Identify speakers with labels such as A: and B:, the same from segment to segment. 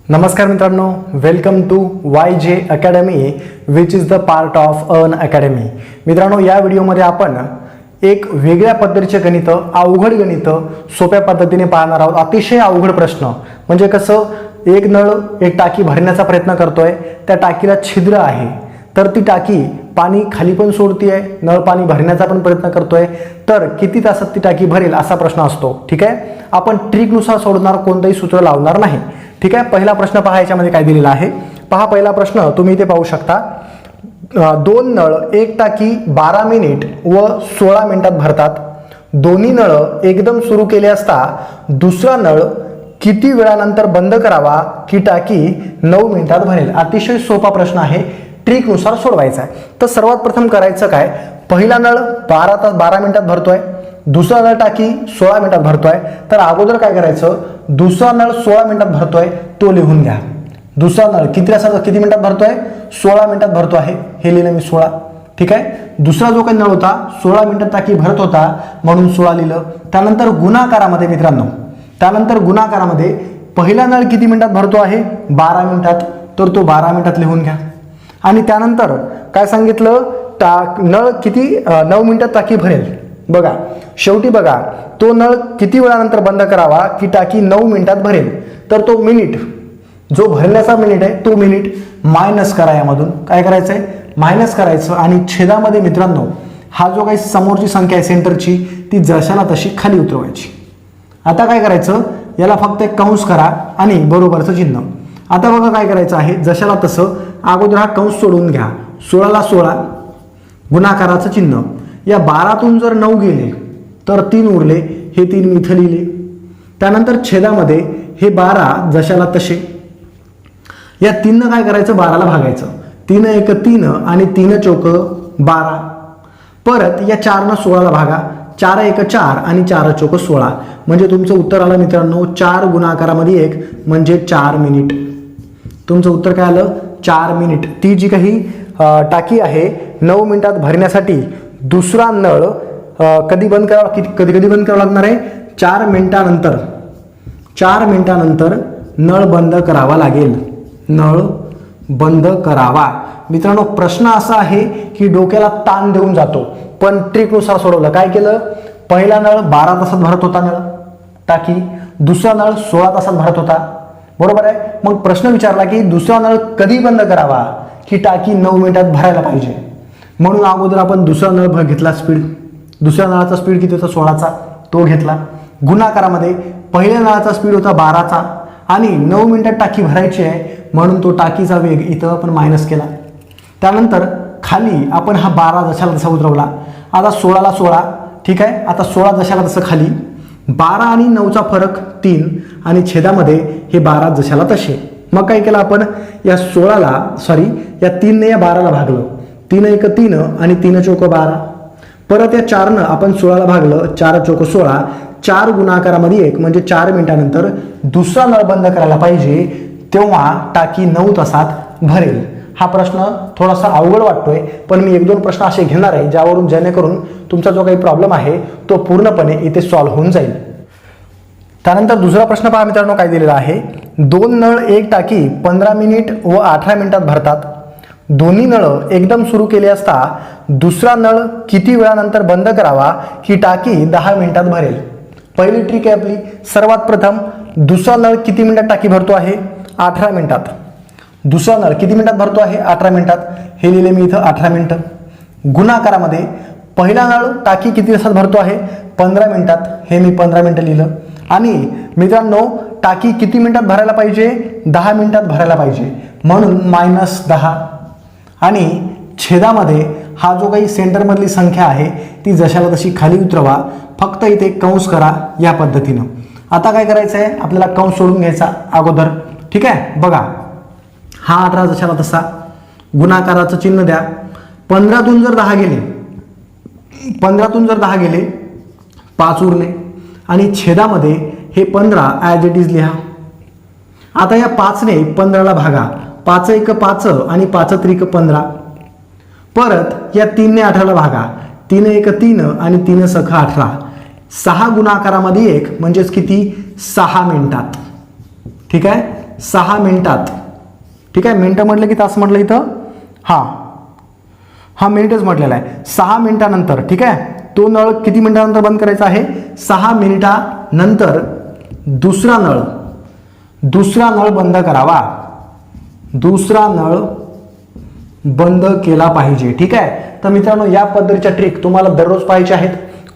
A: नमस्कार मित्रांनो, welcome to YJ academy which is the part of Unacademy. मित्रांनो, या व्हिडिओमध्ये आपण एक वेगळ्या पद्धतीचे गणित, अवघड गणित सोप्या पद्धतीने पाहणार आहोत. अतिशय अवघड प्रश्न म्हणजे कसं, एक नळ एक टाकी भरण्याचा प्रयत्न करतोय, त्या टाकीला छिद्र आहे, तर ती टाकी पाणी खाली पण सोडतीये, नळ पाणी भरण्याचा पण प्रयत्न करतोय, तर किती तासात ती टाकी भरेल असा प्रश्न असतो. ठीक आहे, आपण ट्रिकनुसार सोडणार, कोणतंही सूत्र लावणार नाही. ठीक आहे, पहिला प्रश्न पहा, याच्यामध्ये काय दिलेला आहे पहा. पहिला प्रश्न तुम्ही इथे पाहू शकता. दोन नळ एक टाकी 12 मिनिट व 16 मिनिटात भरतात. दोन्ही नळ एकदम सुरू केले असता दुसरा नळ किती वेळानंतर बंद करावा की टाकी 9 मिनिटात भरेल. अतिशय सोपा प्रश्न आहे, ट्रिकनुसार सोडवायचा आहे. तर सर्वात प्रथम करायचं काय, पहिला नळ 12 मिनिटात भरतोय, दुसरा नळ टाकी 16 मिनिटात भरतोय. तर अगोदर काय करायचं, दुसरा नळ 16 मिनिटात भरतोय तो लिहून घ्या. दुसरा नळ किती मिनिटात भरतोय, 16 मिनिटात भरतो आहे, हे लिहिलं मी 16. ठीक आहे, दुसरा जो काही नळ होता 16 मिनिटात टाकी भरत होता म्हणून 16 लिहिलं. त्यानंतर गुणाकारामध्ये मित्रांनो, त्यानंतर गुणाकारामध्ये पहिला नळ किती मिनिटात भरतो आहे, 12 मिनिटात, तर तो 12 मिनिटात लिहून घ्या. आणि त्यानंतर काय सांगितलं, नळ किती 9 मिनिटात टाकी भरेल. बघा शेवटी बघा, तो नळ किती वेळानंतर बंद करावा की टाकी 9 मिनिटात भरेल, तर तो मिनिट, जो भरण्याचा मिनिट आहे तो मिनिट मायनस करा. यामधून काय करायचं आहे, मायनस करायचं. आणि छेदामध्ये मित्रांनो, हा जो काही समोरची संख्या आहे सेंटरची, ती जशाला तशी खाली उतरवायची. आता काय करायचं, याला फक्त एक कंस करा आणि बरोबरचं चिन्ह. आता बघा काय करायचं आहे, जशाला तसं अगोदर हा कंस सोडून घ्या. 16 ला 16 गुणाकाराचं चिन्ह. या 12तून जर 9 गेले तर 3 उरले, हे 3 मी इथं लिहिले. त्यानंतर छेदामध्ये हे 12 जशाला तसे. या 3 काय करायचं, 12ला भागायचं. 3 एक 3 आणि 3 चौक 12. परत या 4 16ला भागा. 4 एक 4 आणि 4 चौक 16. म्हणजे तुमचं उत्तर आलं मित्रांनो 4 गुणाकारामध्ये 1 म्हणजे 4 मिनिट. तुमचं उत्तर काय आलं, 4 मिनिट. ती जी काही टाकी आहे 9 मिनिटात भरण्यासाठी दुसरा नळ कधी बंद करावा, कधी बंद करावा लागणार आहे, 4 मिनिटानंतर. 4 मिनिटानंतर नळ बंद करावा लागेल, नळ बंद करावा. मित्रांनो, प्रश्न असा आहे की डोक्याला ताण देऊन जातो, पण ट्रिकनुसार सोडवलं. काय केलं, पहिला नळ 12 तासात भरत होता नळ टाकी, दुसरा नळ 16 तासात भरत होता, बरोबर आहे. मग प्रश्न विचारला की दुसरा नळ कधी बंद करावा की टाकी 9 मिनिटात भरायला पाहिजे. म्हणून अगोदर आपण दुसरा नळ घेतला स्पीड. दुसऱ्या नळाचा स्पीड किती होता, 16चा, तो घेतला. गुणाकारामध्ये पहिल्या नळाचा स्पीड होता 12चा आणि 9 मिनिटात टाकी भरायची आहे म्हणून तो टाकीचा वेग इथं आपण मायनस केला. त्यानंतर खाली आपण हा 12 जशाला तसा उतरवला. आता 16 ला 16. ठीक आहे, आता 16 जशाला तसं खाली. 12 आणि 9चा फरक 3 आणि छेदामध्ये हे 12 जशाला तसे. मग काय केलं आपण, या 3ने या 12ला भागलं. 3 एक 3 आणि 3 चौक 12. परत या 4नं आपण 16ला भागलं, 4 चौक 16. 4 गुणाकारामध्ये 1 म्हणजे 4 मिनिटानंतर दुसरा नळ बंद करायला पाहिजे, तेव्हा टाकी 9 तासात भरेल. हा प्रश्न थोडासा अवघड वाटतोय, पण मी 1-2 प्रश्न असे घेणार आहे जेणेकरून तुमचा जो काही प्रॉब्लेम आहे तो पूर्णपणे इथे सॉल्व्ह होऊन जाईल. त्यानंतर दुसरा प्रश्न पहा मित्रांनो, काय दिलेला आहे, 2 नळ एक टाकी 15 मिनिट व 18 मिनिटात भरतात. दोन्ही नळ एकदम सुरू केले असता दुसरा नळ किती वेळानंतर बंद करावा की टाकी 10 मिनिटात भरेल. पहिली ट्रिक आहे आपली. सर्वात प्रथम दुसरा नळ किती मिनिटात टाकी भरतो आहे, 18 मिनिटात. दुसरा नळ किती मिनिटात भरतो आहे, 18 मिनिटात, हे लिहिले मी इथं 18 मिनिटं. गुणाकारामध्ये पहिला नळ टाकी किती तासात भरतो आहे, 15 मिनिटात, हे मी 15 मिनिटं लिहिलं. आणि मित्रांनो, टाकी किती मिनिटात भरायला पाहिजे, 10 मिनिटात भरायला पाहिजे, म्हणून -10. आणि छेदामध्ये हा जो काही सेंटरमधली संख्या आहे ती जशाला तशी खाली उतरवा. फक्त इथे कंस करा या पद्धतीनं. आता काय करायचं आहे, आपल्याला कंस सोडून घ्यायचा अगोदर. ठीक आहे, बघा हा 18 जशाला तसा, गुणाकाराचं चिन्ह द्या. 15तून जर 10 गेले 5 उरणे आणि छेदामध्ये हे 15 ॲज इट इज लिहा. आता या 5ने 15ला भागा. 5 एक 5 आणि 5 त्रिक 15. परत या 3ने 18ला भागा. 3 एक 3 आणि 3 सख 18. 6 गुणाकारामध्ये 1 म्हणजेच किती, 6 मिनिटात. ठीक आहे, 6 मिनिटात, ठीक आहे. मिनटं म्हटलं की तास म्हटलं इथं, हा मिनिटच म्हटलेला आहे. 6 मिनिटानंतर, ठीक आहे. तो नळ किती मिनिटानंतर बंद करायचा आहे? 6 मिनिटानंतर दुसरा नळ बंद करावा, दुसरा नळ बंद केला पाहिजे, ठीक आहे. तर मित्रांनो, या पद्धतीच्या ट्रिक तुम्हाला दररोज पाहायचे आहेत.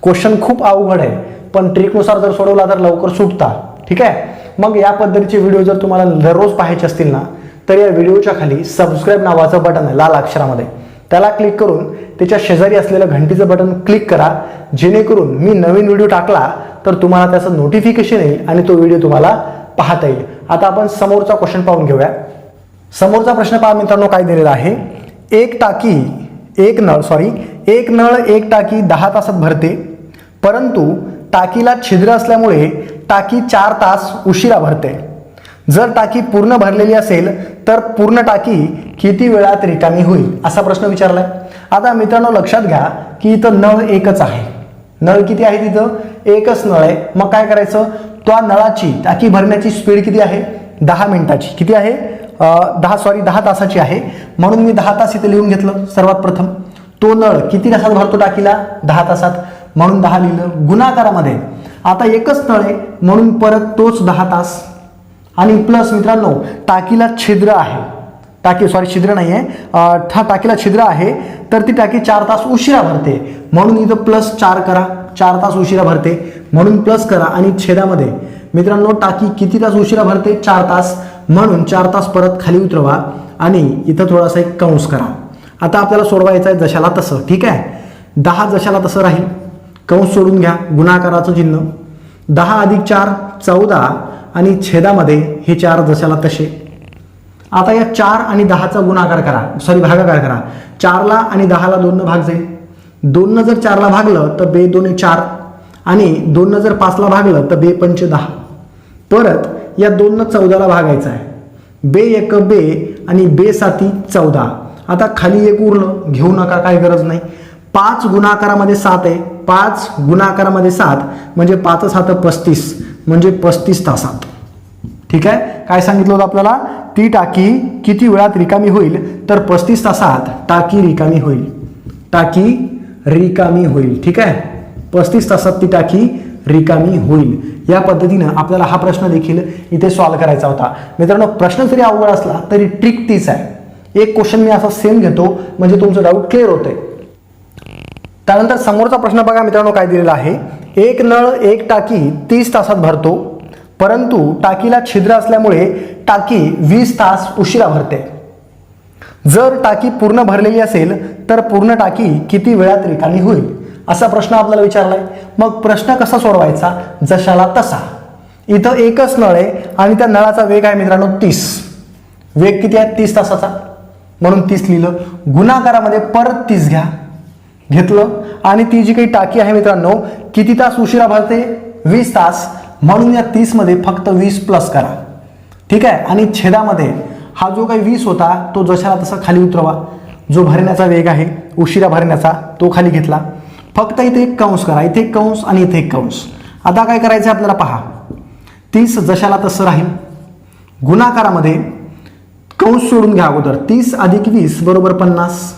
A: क्वेश्चन खूप अवघड आहे, पण ट्रिकनुसार जर सोडवला तर लवकर सुटता, ठीक आहे. मग या पद्धतीचे व्हिडिओ जर तुम्हाला दररोज पाहायचे असतील ना, तर या व्हिडिओच्या खाली सबस्क्राईब नावाचं बटन आहे लाल अक्षरामध्ये, त्याला क्लिक करून त्याच्या शेजारी असलेलं घंटीचं बटन क्लिक करा, जेणेकरून मी नवीन व्हिडिओ टाकला तर तुम्हाला त्याचं नोटिफिकेशन येईल आणि तो व्हिडिओ तुम्हाला पाहता येईल. आता आपण समोरचा क्वेश्चन पाहून घेऊया. समोरचा प्रश्न पहा मित्रांनो, काय दिलेला आहे? एक नळ एक टाकी 10 तासात भरते, परंतु टाकीला छिद्र असल्यामुळे टाकी 4 तास उशिरा भरते. जर टाकी पूर्ण भरलेली असेल तर पूर्ण टाकी किती वेळात रिकामी होईल, असा प्रश्न विचारलाय. आता मित्रांनो लक्षात घ्या की इथं नळ एकच आहे. नळ किती आहे? तिथं एकच नळ आहे. मग काय करायचं? त्या नळाची टाकी भरण्याची स्पीड किती आहे? 10 मिनिटाची. किती आहे? 10 तासाची आहे. म्हणून मी 10 तास इथे लिहून घेतलं. सर्वात प्रथम तो नळ किती तासात भरतो टाकीला? 10 तासात, म्हणून 10 लिहिलं. गुणाकारामध्ये आता एकच नळ आहे म्हणून परत तोच 10 तास आणि प्लस मित्रांनो टाकीला छिद्र आहे, छिद्र नाही आहे, टाकीला छिद्र आहे तर ती टाकी 4 तास उशिरा भरते, म्हणून इथं प्लस 4 करा. 4 तास उशिरा भरते म्हणून प्लस करा आणि छेदामध्ये मित्रांनो टाकी किती तास उशिरा भरते? 4 तास, म्हणून 4 तास परत खाली उतरवा आणि इथं थोडासा एक कंस करा. आता आपल्याला सोडवायचं आहे जशाला तसं, ठीक आहे. 10 जशाला तसं राहील, कंस सोडून घ्या, गुणाकाराचं चिन्ह. 10 अधिक 4 14 आणि छेदामध्ये हे 4 जशाला तसे. आता या 4 आणि 10चा गुणाकार करा, भागाकार करा. 4ला आणि 10ला 2 भाग जाईल. 2 जर 4ला भागलं तर 2 2 4 आणि 2 जर 5ला भागलं तर 2 5 10. परत या 2 14ला भागायचं आहे. 2 1 2 आणि 2 7 14. आता खाली एक उरलं, घेऊ नका, काही गरज नाही. 5 गुणाकारामध्ये 7 आहे. 5 गुणाकारामध्ये 7 म्हणजे 5 7 35 म्हणजे 35 तासात, ठीक आहे. काय सांगितलं होतं आपल्याला? ती टाकी किती वेळात रिकामी होईल? तर 35 तासात टाकी रिकामी होईल. टाकी रिकामी होईल, ठीक आहे. 35 तासात ती टाकी रिकामी होईल. या पद्धतीनं आपल्याला हा प्रश्न देखील इथे सॉल्व्ह करायचा होता. मित्रांनो प्रश्न जरी अवघड असला तरी ट्रिक तीच आहे. एक क्वेश्चन मी असा सेम घेतो म्हणजे तुमचं डाऊट क्लिअर होते. त्यानंतर समोरचा प्रश्न बघा मित्रांनो, काय दिलेला आहे? एक नळ एक टाकी 30 तासात भरतो, परंतु टाकीला छिद्र असल्यामुळे टाकी 20 तास उशिरा भरते. जर टाकी पूर्ण भरलेली असेल तर पूर्ण टाकी किती वेळात रिकामी होईल, असा प्रश्न आपल्याला विचारलाय. मग प्रश्न कसा सोडवायचा? जशाला तसा. इथं एकच नळ आहे आणि त्या नळाचा वेग आहे मित्रांनो 30. वेग किती आहे? 30 तासाचा, म्हणून 30 लिहिलं. गुणाकारामध्ये परत 30 घ्या, घेतलं. आणि ती जी काही टाकी आहे मित्रांनो किती तास उशिरा भरते? 20 तास, म्हणून या 30 मध्ये फक्त 20 प्लस करा, ठीक आहे. आणि छेदामध्ये हा जो काही 20 होता तो जशाला तसा खाली उतरवा. जो भरण्याचा वेग आहे उशिरा भरण्याचा तो खाली घेतला. फक्त इथे एक कंस करा, इथे एक कंस आणि इथे एक कंस. आता काय करायचं आपल्याला पहा. 30 जशाला तसं राहील. गुणाकारामध्ये कंस सोडून घ्या अगोदर. 30 अधिक 20 बरोबर 50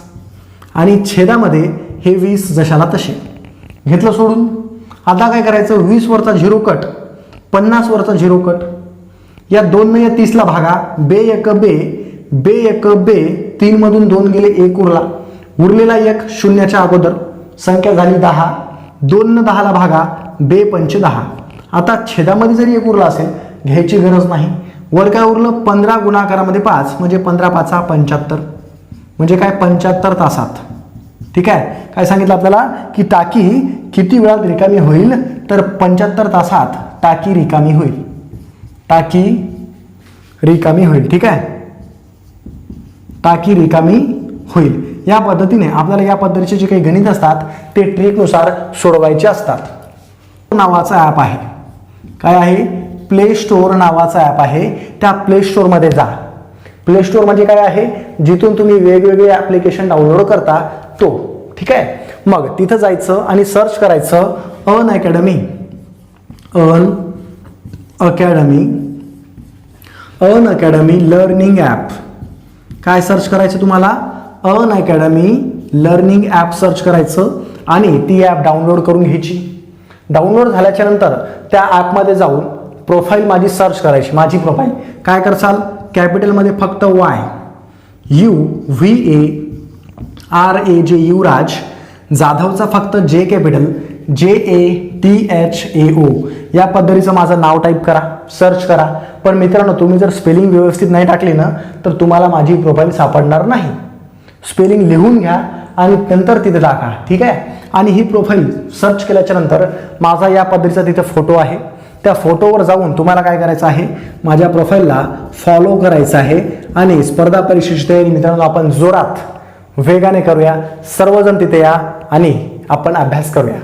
A: आणि छेदामध्ये हे 20 जशाला तसे घेतलं सोडून. आता काय करायचं? 20 वरचा 0 कट, 50 वरचा 0 कट. या 2 या 30ला भागा. 2 1 2 2 1 2 3 मधून 2 गेले, 1 उरला. उरलेला 1 शून्याच्या अगोदर. संख्या झाली 10. 2 न 10ला भागा. 2 5 10. आता छेदामध्ये जरी 1 उरला असेल घ्यायची गरज नाही. वर काय उरलं? 15 गुणाकारामध्ये 5 म्हणजे 15 5 75 म्हणजे काय? 75 तासात, ठीक आहे. काय सांगितलं आपल्याला की टाकी किती वेळात रिकामी होईल? तर 75 तासात टाकी रिकामी होईल. टाकी रिकामी होईल, ठीक आहे. टाकी रिकामी होईल. या पद्धतीने आपल्याला या पद्धतीचे जे काही गणित असतात ते ट्रिकनुसार सोडवायचे असतात. नावाचा ॲप आहे. काय आहे? प्ले स्टोअर नावाचा ॲप आहे. त्या प्ले स्टोअरमध्ये जा. प्ले स्टोअर म्हणजे काय आहे? जिथून तुम्ही वेगवेगळे ॲप्लिकेशन डाउनलोड करता तो, ठीक आहे. मग तिथं जायचं आणि सर्च करायचं अन अकॅडमी. अन अकॅडमी लर्निंग ॲप. काय सर्च करायचं तुम्हाला? अन अकॅडमी लर्निंग ॲप सर्च करायचं आणि ती ॲप डाउनलोड करून घ्यायची. डाउनलोड झाल्याच्या नंतर त्या ॲपमध्ये जाऊन प्रोफाईल माझी सर्च करायची. माझी प्रोफाईल काय करसाल? कॅपिटलमध्ये फक्त YUVARAJ युवराज, जाधवचा फक्त J कॅपिटल JATHAO या पद्धतीचं माझं नाव टाईप करा, सर्च करा. पण मित्रांनो, तुम्ही जर स्पेलिंग व्यवस्थित नाही टाकली ना तर तुम्हाला माझी प्रोफाईल सापडणार नाही. स्पेलिंग लिहून घ्या आणि नंतर तिथे टाका, ठीक आहे. आणि ही प्रोफाईल सर्च केल्याच्या नंतर माझा या पद्धतीचा तिथे फोटो आहे. त्या फोटोवर जाऊन तुम्हाला काय करायचं आहे? माझ्या प्रोफाईलला फॉलो करायचं आहे आणि स्पर्धा परीक्षेची तयारी मित्रांनो आपण जोरात वेगाने करूया. सर्वजण तिथे या आणि आपण अभ्यास करूया.